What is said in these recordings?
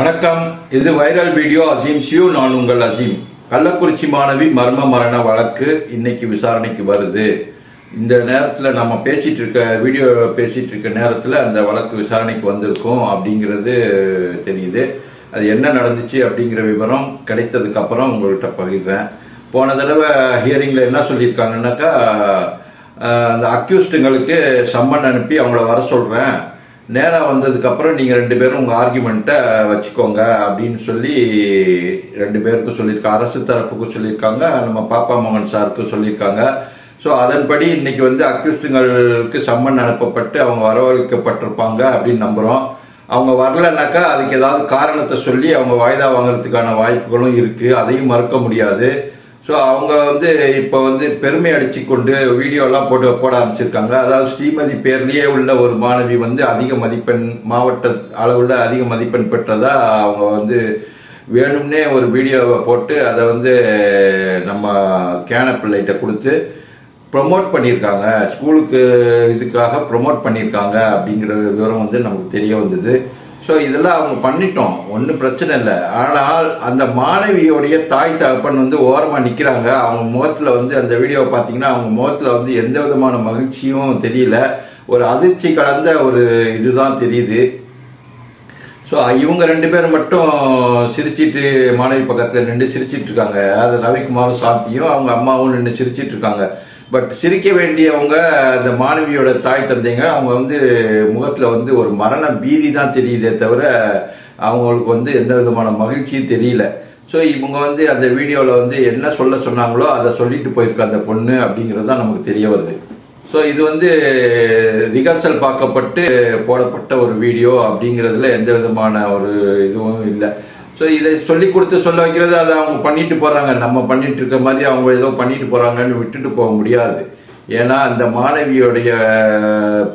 வணக்கம். இது viral video. Azeem see you, நான் உங்கள் அசீம். கள்ளக்குறிச்சி மாணவி மர்ம மரண வழக்கு இன்னைக்கு விசாரணைக்கு வருது. இந்த நேரத்தில் நம்ம வீடியோ பேசிட்டு இருக்க நேரத்தில் அந்த வழக்கு விசாரணைக்கு வந்திருக்கோம் அப்படிங்கிறது தெரியுது. அது என்ன நடந்துச்சு அப்படிங்கிற விவரம் கிடைத்ததுக்கு அப்புறம் உங்கள்கிட்ட பகிர்றேன். போன தடவை ஹியரிங்ல என்ன சொல்லியிருக்காங்கன்னாக்கா, அந்த அக்யூஸ்டுங்களுக்கு சம்மன் அனுப்பி அவங்கள வர சொல்றேன், நேரம் வந்ததுக்கு அப்புறம் நீங்க ரெண்டு பேரும் உங்க ஆர்குமெண்ட்டை வச்சுக்கோங்க அப்படின்னு சொல்லி ரெண்டு பேருக்கும் சொல்லியிருக்காங்க. அரசு தரப்புக்கும் சொல்லியிருக்காங்க, நம்ம பாப்பா மோகன் சாருக்கும் சொல்லியிருக்காங்க. ஸோ அதன்படி இன்னைக்கு அக்யூஸ்டுங்களுக்கு சம்மன் அனுப்பப்பட்டு அவங்க வரவழைக்கப்பட்டிருப்பாங்க அப்படின்னு நம்புறோம். அவங்க வரலன்னாக்கா அதுக்கு ஏதாவது காரணத்தை சொல்லி அவங்க வாய்தா வாங்குறதுக்கான வாய்ப்புகளும் இருக்கு, அதையும் மறுக்க முடியாது. ஸோ அவங்க இப்போ பெருமை அடிச்சு கொண்டு வீடியோலாம் போட ஆரம்பிச்சிருக்காங்க. அதாவது ஸ்ரீமதி பேர்லயே உள்ள ஒரு மாணவி அதிக மதிப்பெண், மாவட்ட அளவுல அதிக மதிப்பெண் பெற்றதா அவங்க வேணும்னே ஒரு வீடியோவை போட்டு அதை நம்ம கேன பிள்ளைகிட்ட கொடுத்து ப்ரொமோட் பண்ணியிருக்காங்க, ஸ்கூலுக்கு இதுக்காக ப்ரொமோட் பண்ணியிருக்காங்க அப்படிங்கிற விவரம் நமக்கு தெரிய வந்தது. ஸோ இதெல்லாம் அவங்க பண்ணிட்டோம், ஒன்றும் பிரச்சனை இல்லை. ஆனால் அந்த மாணவியோடைய தாய் தகப்பன் ஓரமாக நிற்கிறாங்க. அவங்க முகத்தில் அந்த வீடியோவை பார்த்தீங்கன்னா அவங்க முகத்தில் எந்த விதமான மகிழ்ச்சியும் தெரியல, ஒரு அதிர்ச்சி கலந்த ஒரு இதுதான் தெரியுது. ஸோ இவங்க ரெண்டு பேரும் மட்டும் சிரிச்சிட்டு மாணவி பக்கத்தில் நின்று சிரிச்சிட்டு இருக்காங்க. அது ரவிக்குமாரும் சாந்தியும் அவங்க அம்மாவும் நின்று சிரிச்சிட்டு இருக்காங்க. பட் சிரிக்க வேண்டியவங்க அந்த மாணவியோட தாய் தந்தைங்க. அவங்க முகத்துல ஒரு மரண பீதி தான் தெரியுதே தவிர அவங்களுக்கு எந்த விதமான மகிழ்ச்சியும் தெரியல. ஸோ இவங்க அந்த வீடியோவில் என்ன சொல்ல சொன்னாங்களோ அதை சொல்லிட்டு போயிருக்க அந்த பொண்ணு அப்படிங்கிறது தான் நமக்கு தெரிய வருது. ஸோ இது ரிஹர்சல் பார்க்கப்பட்டு போடப்பட்ட ஒரு வீடியோ அப்படிங்கிறதுல எந்த விதமான ஒரு இதுவும் இல்லை. ஸோ இதை சொல்லி கொடுத்து சொல்ல வைக்கிறது, அதை அவங்க பண்ணிட்டு போறாங்க. நம்ம பண்ணிட்டு இருக்க மாதிரி அவங்க ஏதோ பண்ணிட்டு போறாங்கன்னு விட்டுட்டு போக முடியாது. ஏன்னா அந்த மாணவியோடைய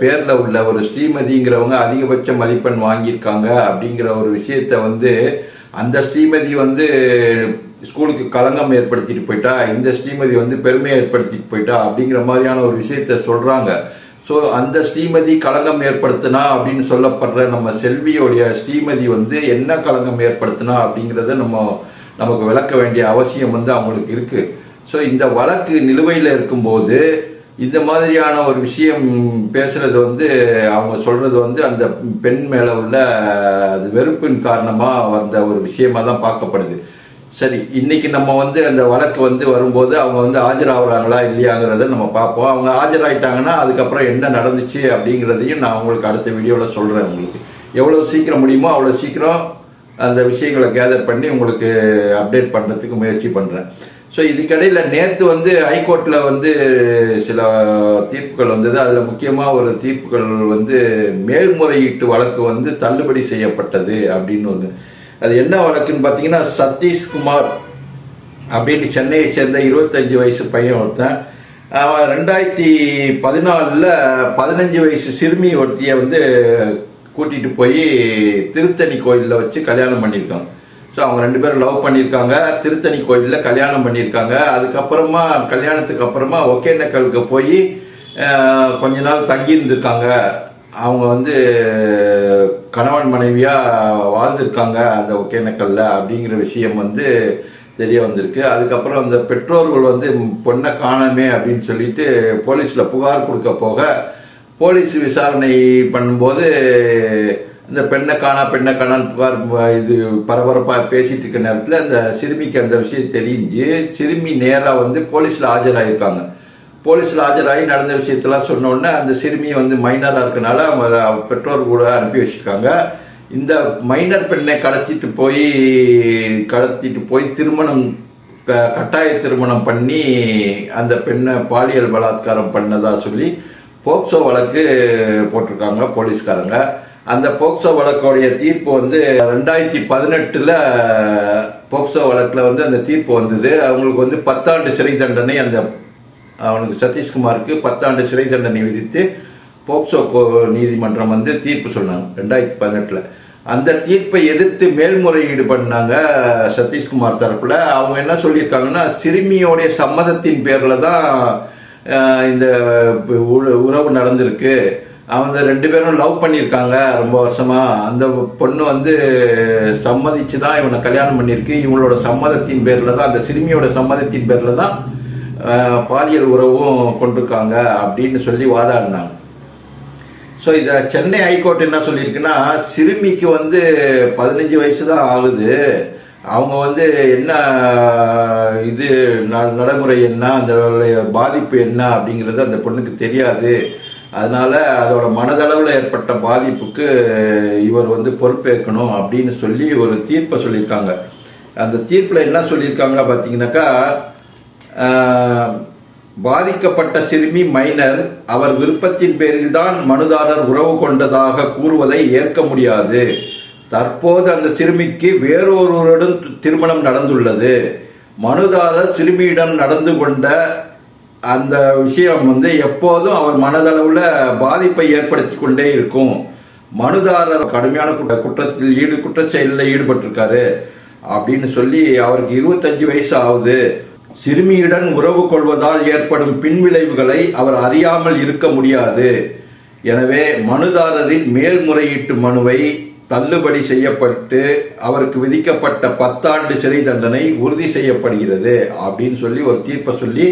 பேர்ல உள்ள ஒரு ஸ்ரீமதிங்கிறவங்க அதிகபட்ச மதிப்பெண் வாங்கியிருக்காங்க அப்படிங்கிற ஒரு விஷயத்த அந்த ஸ்ரீமதி ஸ்கூலுக்கு களங்கம் ஏற்படுத்திட்டு போயிட்டா, இந்த ஸ்ரீமதி பெருமையை ஏற்படுத்திட்டு போயிட்டா அப்படிங்கிற மாதிரியான ஒரு விஷயத்த சொல்றாங்க. ஸோ அந்த ஸ்ரீமதி களங்கம் ஏற்படுத்தினா அப்படின்னு சொல்லப்படுற நம்ம செல்வியோடைய ஸ்ரீமதி என்ன களங்கம் ஏற்படுத்தினா அப்படிங்கிறத நமக்கு விளக்க வேண்டிய அவசியம் அவங்களுக்கு இருக்கு. ஸோ இந்த வழக்கு நிலுவையில் இருக்கும்போது இந்த மாதிரியான ஒரு விஷயம் பேசுறது அவங்க சொல்றது அந்த பெண் மேல உள்ள அது வெறுப்பின் காரணமா வந்த ஒரு விஷயமா தான் பார்க்கப்படுது. சரி, இன்னைக்கு நம்ம அந்த வழக்கு வரும்போது அவங்க ஆஜராகிறாங்களா இல்லையாங்கிறத நம்ம பார்ப்போம். அவங்க ஆஜராயிட்டாங்கன்னா அதுக்கப்புறம் என்ன நடந்துச்சு அப்படிங்கிறதையும் நான் உங்களுக்கு அடுத்த வீடியோவில் சொல்றேன். உங்களுக்கு எவ்வளவு சீக்கிரம் முடியுமோ அவ்வளவு சீக்கிரம் அந்த விஷயங்களை கேதர் பண்ணி உங்களுக்கு அப்டேட் பண்றதுக்கு முயற்சி பண்றேன். ஸோ இதுக்கிடையில நேற்று ஹைகோர்ட்ல சில தீர்ப்புகள் வந்தது. அதுல முக்கியமா ஒரு தீர்ப்புகள் மேல்முறையீட்டு வழக்கு தள்ளுபடி செய்யப்பட்டது அப்படின்னு ஒன்று. அது என்ன வழக்குன்னு பாத்தீங்கன்னா, சதீஷ்குமார் அப்படின்னு சென்னையை சேர்ந்த 25 வயசு பையன் ஒருத்தன். அவன் 2014 15 வயசு சிறுமி ஒருத்திய கூட்டிட்டு போய் திருத்தணி கோயில்ல வச்சு கல்யாணம் பண்ணியிருக்காங்க. ஸோ அவங்க ரெண்டு பேரும் லவ் பண்ணியிருக்காங்க, திருத்தணி கோயில்ல கல்யாணம் பண்ணியிருக்காங்க. அதுக்கப்புறமா கல்யாணத்துக்கு அப்புறமா ஒகேனக்கலுக்கு போய் கொஞ்ச நாள் தங்கி இருந்திருக்காங்க. அவங்க கணவன் மனைவியா வாழ்ந்திருக்காங்க அந்த ஒகேனக்கல்ல அப்படிங்கிற விஷயம் தெரிய வந்திருக்கு. அதுக்கப்புறம் அந்த பெற்றோர்கள் பொண்ணை காணாமே அப்படின்னு சொல்லிட்டு போலீஸ்ல புகார் கொடுக்க போக, போலீஸ் விசாரணை பண்ணும்போது இந்த பெண்ணை காணான்னு புகார் இது பரபரப்பா பேசிட்டு இருக்க நேரத்தில் அந்த சிறுமிக்கு அந்த விஷயம் தெரிஞ்சு சிறுமி நேரா போலீஸ்ல ஆஜராயிருக்காங்க. போலீஸ்ல ஆஜராகி நடந்த விஷயத்தெல்லாம் சொன்ன உடனே அந்த சிறுமி மைனரா இருக்கனால பெற்றோர் கூட அனுப்பி வச்சிருக்காங்க. இந்த மைனர் பெண்ணை கடத்திட்டு போய் திருமணம், கட்டாய திருமணம் பண்ணி அந்த பெண்ணை பாலியல் பலாத்காரம் பண்ணதா சொல்லி போக்சோ வழக்கு போட்டிருக்காங்க போலீஸ்காரங்க. அந்த போக்சோ வழக்குடைய தீர்ப்பு 2018 போக்சோ வழக்குல அந்த தீர்ப்பு வந்தது. அவங்களுக்கு 10 ஆண்டு சிறை தண்டனை, அவனுக்கு சதீஷ்குமாருக்கு 10 ஆண்டு சிறை தண்டனை விதித்து போக்சோ நீதிமன்றம் தீர்ப்பு சொன்னாங்க 2018. அந்த தீர்ப்பை எதிர்த்து மேல்முறையீடு பண்ணாங்க சதீஷ்குமார் தரப்புல. அவங்க என்ன சொல்லியிருக்காங்கன்னா, சிறுமியோடைய சம்மதத்தின் பேர்ல தான் இந்த உறவு நடந்திருக்கு, அவங்க 2 பேரும் லவ் பண்ணியிருக்காங்க ரொம்ப வருஷமா. அந்த பொண்ணு வந்து சம்மதிச்சு தான் இவனை கல்யாணம் பண்ணியிருக்கு. இவங்களோட சம்மதத்தின் பேர்ல தான், அந்த சிறுமியோட சம்மதத்தின் பேர்ல தான் பாலியல் உறவும் கொண்டிருக்காங்க அப்படின்னு சொல்லி வாதாடினாங்க. ஸோ இதை சென்னை ஹைகோர்ட் என்ன சொல்லியிருக்குன்னா, சிறுமிக்கு வந்து 15 வயசு தான் ஆகுது, அவங்க வந்து என்ன இது நடைமுறை என்ன, அந்த பாதிப்பு என்ன அப்படிங்கிறது அந்த பொண்ணுக்கு தெரியாது. அதனால அதோட மனதளவில் ஏற்பட்ட பாதிப்புக்கு இவர் வந்து பொறுப்பேற்கணும் அப்படின்னு சொல்லி ஒரு தீர்ப்பை சொல்லியிருக்காங்க. அந்த தீர்ப்பில் என்ன சொல்லியிருக்காங்க பார்த்தீங்கன்னாக்கா, பாதிக்கப்பட்ட சிறுமி மைனர், அவர் விருப்பத்தின் பேரில் தான் மனுதாரர் உறவு கொண்டதாக கூறுவதை ஏற்க முடியாது. தற்போது அந்த சிறுமிக்கு வேறொருவருடன் திருமணம் நடந்துள்ளது. மனுதாரர் சிறுமியிடம் நடந்து கொண்ட அந்த விஷயம் வந்து எப்போதும் அவர் மனதளவுல பாதிப்பை ஏற்படுத்தி கொண்டே இருக்கும். மனுதாரர் கடுமையான குற்றச்செயலில் ஈடுபட்டிருக்காரு அப்படின்னு சொல்லி, அவருக்கு 25 வயசு ஆகுது. சிறுமியுடன் உறவு கொள்வதால் ஏற்படும் பின்விளைவுகளை அவர் அறியாமல் இருக்க முடியாது. எனவே மனுதாரரின் மேல்முறையீட்டு மனுவை தள்ளுபடி செய்யப்பட்டு அவருக்கு விதிக்கப்பட்ட 10 ஆண்டு சிறை தண்டனை உறுதி செய்யப்படுகிறது அப்படின்னு சொல்லி ஒரு தீர்ப்பை சொல்லி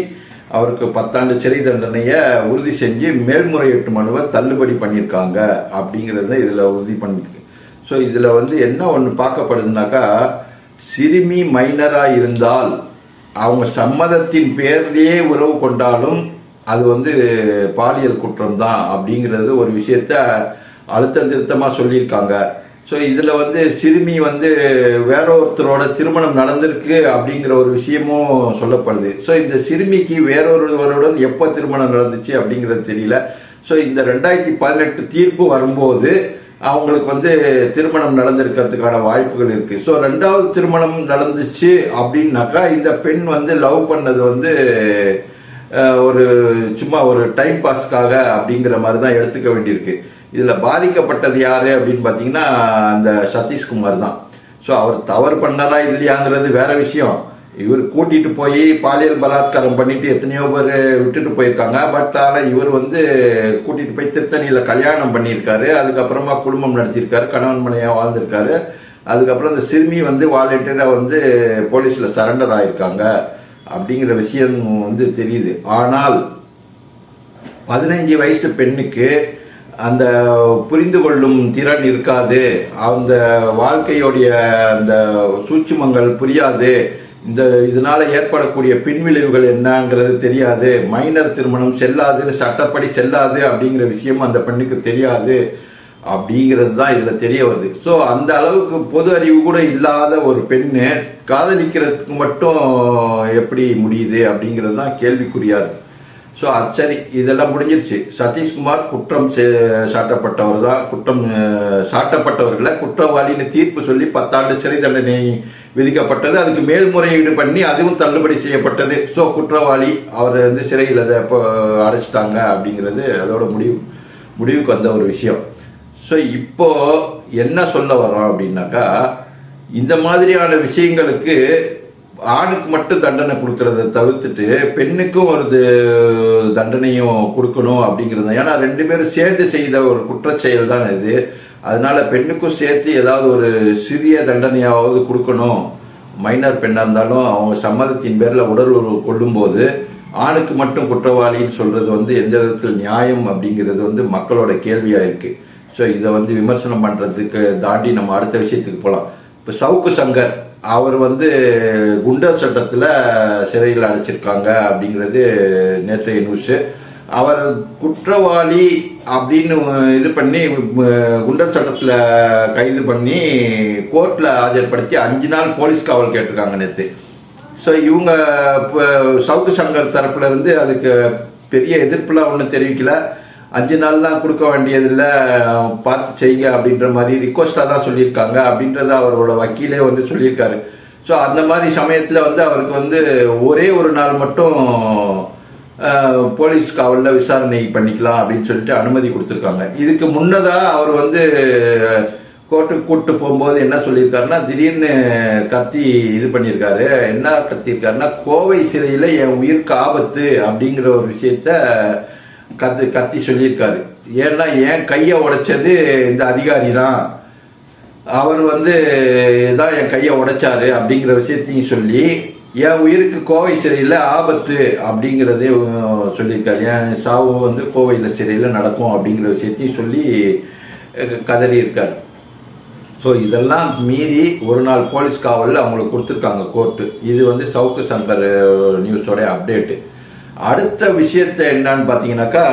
அவருக்கு 10 ஆண்டு சிறை தண்டனையை உறுதி செஞ்சு மேல்முறையீட்டு மனுவை தள்ளுபடி பண்ணியிருக்காங்க அப்படிங்கிறத இதுல உறுதி பண்ணிருக்கு. ஸோ இதுல வந்து என்ன ஒன்று பார்க்கப்படுதுனாக்கா, சிறுமி மைனரா இருந்தால் அவங்க சம்மதத்தின் பேர்லயே உறவு கொண்டாலும் அது வந்து பாலியல் குற்றம் தான் அப்படிங்கிறது ஒரு விஷயத்த அழுத்தம் திருத்தமா சொல்லியிருக்காங்க. ஸோ இதுல வந்து சிறுமி வந்து வேற ஒருத்தரோட திருமணம் நடந்திருக்கு அப்படிங்கிற ஒரு விஷயமும் சொல்லப்படுது. ஸோ இந்த சிறுமிக்கு வேறொருவருடன் எப்போ திருமணம் நடந்துச்சு அப்படிங்கிறது தெரியல. ஸோ இந்த 2018 தீர்ப்பு வரும்போது அவங்களுக்கு வந்து திருமணம் நடந்திருக்கிறதுக்கான வாய்ப்புகள் இருக்கு. ஸோ 2வது திருமணம் நடந்துச்சு அப்படின்னாக்கா, இந்த பெண் வந்து லவ் பண்ணது வந்து ஒரு சும்மா ஒரு டைம் பாஸ்க்காக அப்படிங்கிற மாதிரி தான் எடுத்துக்க வேண்டியிருக்கு. இதுல பாதிக்கப்பட்டது யாரு அப்படின்னு பாத்தீங்கன்னா, அந்த சதீஷ்குமார் தான். ஸோ அவர் தவறு பண்ணாரா இல்லையாங்கிறது வேற விஷயம். இவர் கூட்டிட்டு போய் பாலியல் பலாத்காரம் பண்ணிட்டு எத்தனையோ பேர் விட்டுட்டு போயிருக்காங்க. பட் ஆனால் இவர் வந்து கூட்டிட்டு போய் திருத்தணியில கல்யாணம் பண்ணியிருக்காரு. அதுக்கப்புறமா குடும்பம் நடத்தியிருக்காரு, கணவன் மனைவியா வாழ்ந்திருக்காரு. அதுக்கப்புறம் அந்த சிறுமி வந்து வாலண்டியரா வந்து போலீஸ்ல சரண்டர் ஆயிருக்காங்க அப்படிங்கிற விஷயம் வந்து தெரியுது. ஆனால் 15 வயசு பெண்ணுக்கு அந்த புரிந்து கொள்ளும் திறன் இருக்காது, அந்த வாழ்க்கையோடைய அந்த சூட்சுமங்கள் புரியாது, இதனால ஏற்படக்கூடிய பின்விளைவுகள் என்னங்கிறது தெரியாது, மைனர் திருமணம் செல்லாதுன்னு சட்டப்படி செல்லாது அப்படிங்கிற விஷயம் அந்த பெண்ணுக்கு தெரியாது அப்படிங்கிறது தான் இதுல தெரிய வருது. ஸோ அந்த அளவுக்கு பொது அறிவு கூட இல்லாத ஒரு பெண்ணு காதலிக்கிறதுக்கு மட்டும் எப்படி முடியுது அப்படிங்கிறது தான் கேள்விக்குறியா இருக்கு. ஸோ சரி, இதெல்லாம் முடிஞ்சிருச்சு. சதீஷ்குமார் குற்றம் சாட்டப்பட்டவர் தான், குற்றம் சாட்டப்பட்டவர்களை குற்றவாளின்னு தீர்ப்பு சொல்லி 10 ஆண்டு சிறை தண்டனை விதிக்கப்பட்டது. அதுக்கு மேல்முறையீடு பண்ணி அதுவும் தள்ளுபடி செய்யப்பட்டது. ஸோ குற்றவாளி அவர் வந்து சிறையில் அடைச்சிட்டாங்க அப்படிங்கிறது அதோட முடிவுக்கு வந்த ஒரு விஷயம். ஸோ இப்போ என்ன சொல்ல வர்றோம் அப்படின்னாக்கா, இந்த மாதிரியான விஷயங்களுக்கு ஆணுக்கு மட்டும் தண்டனை கொடுக்கறத தவிர்த்துட்டு பெண்ணுக்கும் ஒரு தண்டனையும் கொடுக்கணும் அப்படிங்கிறது. ஏன்னா 2 பேரும் சேர்ந்து செய்த ஒரு குற்றச்செயல் தான் இது. அதனால பெண்ணுக்கும் சேர்த்து ஏதாவது ஒரு சிறிய தண்டனையாவது கொடுக்கணும். மைனர் பெண்ணா இருந்தாலும் அவங்க சம்மதத்தின் பேர்ல உடலுறவு கொள்ளும் போது ஆணுக்கு மட்டும் குற்றவாளின்னு சொல்றது வந்து எந்த விதத்தில் நியாயம் அப்படிங்கிறது வந்து மக்களோட கேள்வியா இருக்கு. ஸோ இதை வந்து விமர்சனம் பண்றதுக்கு தாண்டி நம்ம அடுத்த விஷயத்துக்கு போகலாம். இப்போ சவுக்கு சங்கர் அவர் வந்து குண்டர் சட்டத்தில் சிறையில் அடைச்சிருக்காங்க அப்படிங்கிறது நேற்றைய நியூஸ். அவர் குற்றவாளி அப்படின்னு இது பண்ணி குண்டர் சட்டத்தில் கைது பண்ணி கோர்ட்ல ஆஜர்படுத்தி 5 நாள் போலீஸ் காவல் கேட்டிருக்காங்க நேற்று. ஸோ இவங்க சவுக்கு சங்கர் தரப்புல இருந்து அதுக்கு பெரிய எதிர்ப்புலாம் ஒன்றும் தெரிவிக்கல. 5 நாள்லாம் கொடுக்க வேண்டியதில்லை, பார்த்து செய்யுங்க அப்படின்ற மாதிரி ரிக்வஸ்டா தான் சொல்லியிருக்காங்க அப்படின்றத அவரோட வக்கீலே வந்து சொல்லியிருக்காரு. ஸோ அந்த மாதிரி சமயத்தில் வந்து அவருக்கு வந்து ஒரே ஒரு நாள் மட்டும் போலீஸ் காவலில் விசாரணை பண்ணிக்கலாம் அப்படின்னு சொல்லிட்டு அனுமதி கொடுத்துருக்காங்க. இதுக்கு முன்னதா அவர் வந்து கோர்ட்டுக்கு கூப்பிட்டு போகும்போது என்ன சொல்லியிருக்காருன்னா, திடீர்னு கத்தி இது பண்ணியிருக்காரு. என்ன கத்தியிருக்காருன்னா, கோவை சிறையில் என் உயிருக்கு ஆபத்து அப்படிங்கிற ஒரு விஷயத்த கத்தி சொல்லியிருக்காரு. ஏன்னா என் கையை உடைச்சது இந்த அதிகாரி தான், அவர் தான் என் கையை உடைச்சாரு அப்படிங்கிற விஷயத்தையும் சொல்லி என் உயிருக்கு கோவை சிறையில் ஆபத்து அப்படிங்கிறதே சொல்லியிருக்காரு. என் சாவு கோவையில் சிறையில் நடக்கும் அப்படிங்கிற விஷயத்தையும் சொல்லி கதறி இருக்காரு. ஸோ இதெல்லாம் மீறி ஒரு நாள் போலீஸ் காவலில் அவங்களுக்கு கொடுத்துருக்காங்க கோர்ட்டு. இது சவுக்கு சங்கர் நியூஸோட அப்டேட்டு. அடுத்த விஷயத்த என்னன்னு பார்த்தீங்கன்னாக்கா,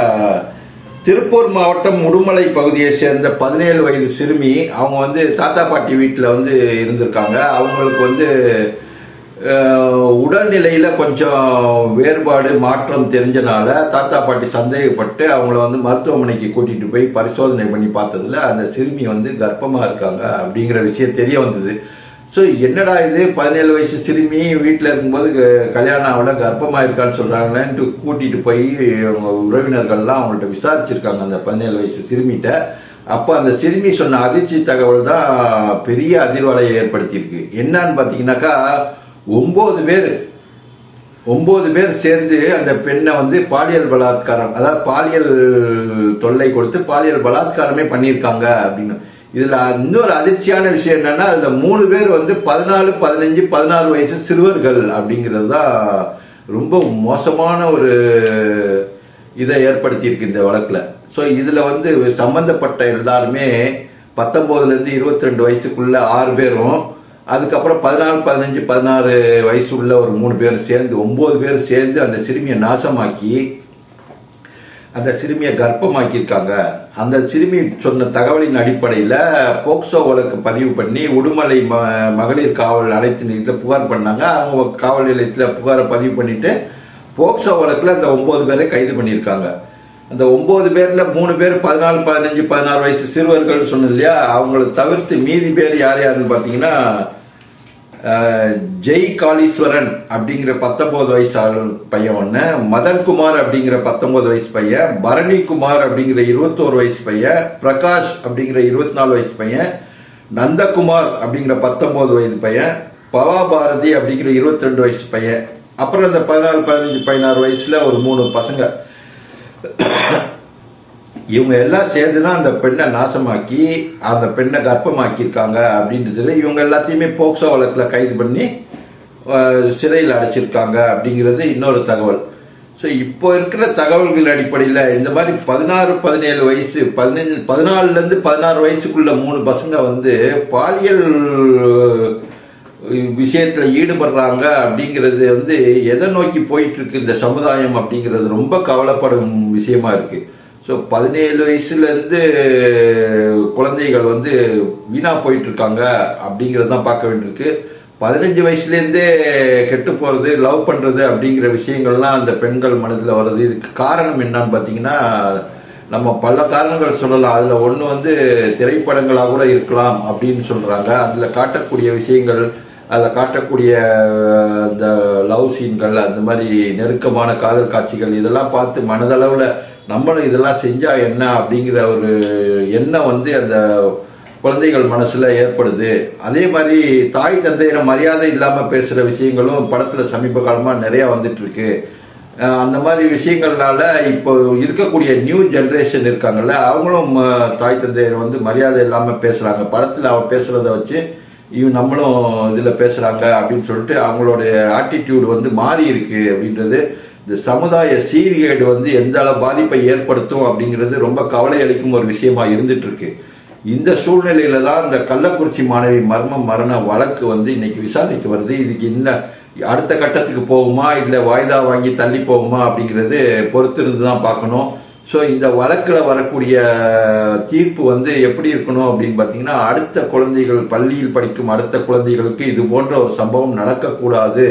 திருப்பூர் மாவட்டம் உடுமலை பகுதியை சேர்ந்த 17 வயது சிறுமி அவங்க தாத்தா பாட்டி வீட்டில் இருந்திருக்காங்க. அவங்களுக்கு உடல்நிலையில கொஞ்சம் வேறுபாடு மாற்றம் தெரிஞ்சனால தாத்தா பாட்டி சந்தேகப்பட்டு அவங்கள மருத்துவமனைக்கு கூட்டிட்டு போய் பரிசோதனை பண்ணி பார்த்ததுல அந்த சிறுமி கர்ப்பமா இருக்காங்க அப்படிங்கிற விஷயம் தெரிய வந்தது. ஸோ என்னடா இது, 17 வயசு சிறுமி வீட்டில் இருக்கும்போது கல்யாணம் ஆகல கர்ப்பமா இருக்கான்னு சொல்றாங்களேன்ட்டு கூட்டிட்டு போய் உறவினர்கள்லாம் அவங்கள்ட்ட விசாரிச்சிருக்காங்க அந்த 17 வயசு சிறுமிகிட்ட. அப்போ அந்த சிறுமி சொன்ன அதிர்ச்சி தகவல் தான் பெரிய அதிர்வலையை ஏற்படுத்தியிருக்கு. என்னன்னு பார்த்தீங்கன்னாக்கா, 9 பேர் சேர்ந்து அந்த பெண்ணை பாலியல் பலாத்காரம், அதாவது பாலியல் தொல்லை கொடுத்து பாலியல் பலாத்காரமே பண்ணியிருக்காங்க அப்படின்னு. இதுல இன்னொரு அதிர்ச்சியான விஷயம் என்னன்னா, அதுல 3 பேர் 14, 15, 16 வயசு சிறுவர்கள் அப்படிங்கிறது தான் ரொம்ப மோசமான ஒரு இதை ஏற்படுத்தி இருக்கு இந்த வழக்குல. ஸோ இதுல சம்பந்தப்பட்ட எல்லாருமே 19ல இருந்து 22 வயசுக்குள்ள 6 பேரும், அதுக்கப்புறம் 14, 15, 16 வயசு உள்ள ஒரு 3 பேர் சேர்ந்து 9 பேர் சேர்ந்து அந்த சிறுமியை நாசமாக்கி அந்த சிறுமியை கர்ப்பமாக்கியிருக்காங்க. அந்த சிறுமி சொன்ன தகவலின் அடிப்படையில் போக்சோ வழக்கு பதிவு பண்ணி உடுமலை மகளிர் காவல் அனைத்து நிலையத்தில் புகார் பண்ணாங்க. அவங்க காவல் நிலையத்தில் புகாரை பதிவு பண்ணிட்டு போக்சோ வழக்கில் அந்த 9 பேரை கைது பண்ணியிருக்காங்க. அந்த 9 பேர்ல 3 பேர் 14, 15, 16 வயசு சிறுவர்கள் சொன்னது இல்லையா, அவங்களை தவிர்த்து மீதி பேர் யார் யாருன்னு பார்த்தீங்கன்னா, ஜெய் காளீஸ்வரன் அப்படிங்கிற 19 வயசு பையன் ஒன்று, மதன்குமார் அப்படிங்கிற 19 வயசு பையன், பரணி குமார் அப்படிங்கிற 21 வயசு பையன், பிரகாஷ் அப்படிங்கிற 24 வயசு பையன், நந்தகுமார் அப்படிங்கிற 19 வயசு பையன், பவா பாரதி அப்படிங்கிற 22 வயசு பையன், அப்புறம் இந்த 14, 15, 16 வயசுல ஒரு 3 பசங்க. இவங்க எல்லாம் சேர்ந்துதான் அந்த பெண்ணை நாசமாக்கி அந்த பெண்ணை கர்ப்பமாக்கியிருக்காங்க அப்படின்றதுல இவங்க எல்லாத்தையுமே போக்சோ வழக்குல கைது பண்ணி சிறையில் அடைச்சிருக்காங்க அப்படிங்கிறது இன்னொரு தகவல். ஸோ இப்போ இருக்கிற தகவல்கள் அடிப்படையில் இந்த மாதிரி 16, 17 வயசு 14ல இருந்து 16 வயசுக்குள்ள 3 பசங்க பாலியல் விஷயத்துல ஈடுபடுறாங்க அப்படிங்கிறது எதை நோக்கி போயிட்டு இருக்கு இந்த சமுதாயம் அப்படிங்கிறது ரொம்ப கவலைப்படும் விஷயமா இருக்கு. ஸோ 17 வயசுல இருந்து குழந்தைகள் வீணா போயிட்டு இருக்காங்க அப்படிங்கறதான் பார்க்க வேண்டியிருக்கு. 15 வயசுலேருந்தே கெட்டு போறது, லவ் பண்றது அப்படிங்கிற விஷயங்கள்லாம் அந்த பெண்கள் மனதில் வருது. இதுக்கு காரணம் என்னன்னு பார்த்தீங்கன்னா, நம்ம பல காரணங்கள் சொல்லலாம். அதுல ஒன்று திரைப்படங்களாக கூட இருக்கலாம் அப்படின்னு சொல்றாங்க. அதுல காட்டக்கூடிய விஷயங்கள், அதில் காட்டக்கூடிய இந்த லவ் சீன்கள், அந்த மாதிரி நெருக்கமான காதல் காட்சிகள், இதெல்லாம் பார்த்து மனதளவில் நம்மளும் இதெல்லாம் செஞ்சா என்ன அப்படிங்கிற ஒரு எண்ணம் அந்த குழந்தைகள் மனசுல ஏற்படுது. அதே மாதிரி தாய் தந்தையரை மரியாதை இல்லாம பேசுற விஷயங்களும் படத்துல சமீப காலமா நிறைய வந்துட்டு இருக்கு. அந்த மாதிரி விஷயங்கள்னால இப்போ இருக்கக்கூடிய நியூ ஜெனரேஷன் இருக்காங்கல்ல, அவங்களும் தாய் தந்தையர் மரியாதை இல்லாம பேசுறாங்க. படத்துல அவன் பேசுறத வச்சு நம்மளும் இதுல பேசுறாங்க அப்படின்னு சொல்லிட்டு அவங்களுடைய ஆட்டிடியூடு மாறி இருக்கு அப்படின்றது இந்த சமுதாய சீர்கேடு எந்த அளவு பாதிப்பை ஏற்படுத்தும் அப்படிங்கிறது ரொம்ப கவலை அளிக்கும் ஒரு விஷயமா இருந்துட்டு இருக்கு. இந்த சூழ்நிலையில தான் இந்த கள்ளக்குறிச்சி மாணவி மரண வழக்கு இன்னைக்கு விசாரணைக்கு வருது. இதுக்கு இன்னும் அடுத்த கட்டத்துக்கு போகுமா இல்ல வாய்தா வாங்கி தள்ளி போகுமா அப்படிங்கிறது பொறுத்திருந்து தான் பார்க்கணும். ஸோ இந்த வழக்கில் வரக்கூடிய தீர்ப்பு எப்படி இருக்கணும் அப்படின்னு பார்த்தீங்கன்னா, அடுத்த குழந்தைகள், பள்ளியில் படிக்கும் அடுத்த குழந்தைகளுக்கு இது போன்ற ஒரு சம்பவம் நடக்கக்கூடாது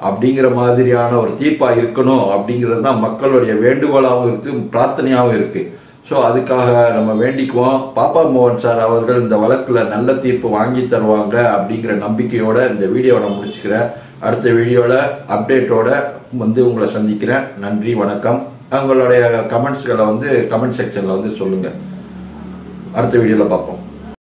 அப்படிங்கிற மாதிரியான ஒரு தீர்ப்பா இருக்கணும் அப்படிங்கிறது தான் மக்களுடைய வேண்டுகோளாகவும் இருக்கு, பிரார்த்தனையாகவும் இருக்கு. ஸோ அதுக்காக நம்ம வேண்டிக்குவோம். பாப்பா மோகன் சார் அவர்கள் இந்த வழக்குல நல்ல தீர்ப்பு வாங்கி தருவாங்க அப்படிங்கிற நம்பிக்கையோட இந்த வீடியோவை நான் முடிச்சுக்கிறேன். அடுத்த வீடியோல அப்டேட்டோட உங்களை சந்திக்கிறேன். நன்றி, வணக்கம். உங்களுடைய கமெண்ட்ஸ்களை கமெண்ட் செக்ஷன்ல சொல்லுங்க. அடுத்த வீடியோல பார்ப்போம்.